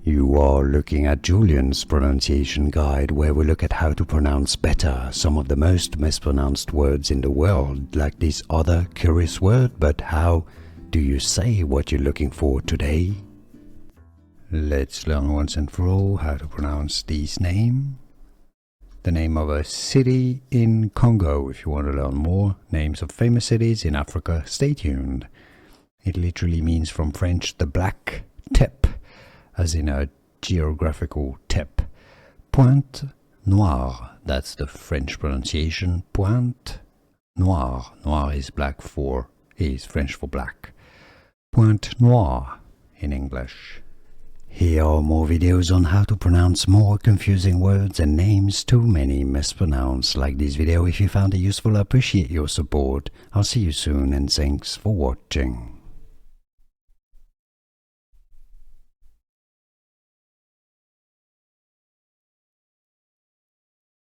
You are looking at Julian's pronunciation guide, where we look at how to pronounce better some of the most mispronounced words in the world, like this other curious word. But how do you say what you're looking for today? Let's learn once and for all how to pronounce this name. The name of a city in Congo. If you want to learn more names of famous cities in Africa, stay tuned. It literally means from French the black tip, as in a geographical tip. Pointe Noire, that's the French pronunciation. Pointe Noire. Noire is French for black. Pointe Noire in English. Here are more videos on how to pronounce more confusing words and names too many mispronounced. Like this video if you found it useful. I appreciate your support. I'll see you soon and thanks for watching.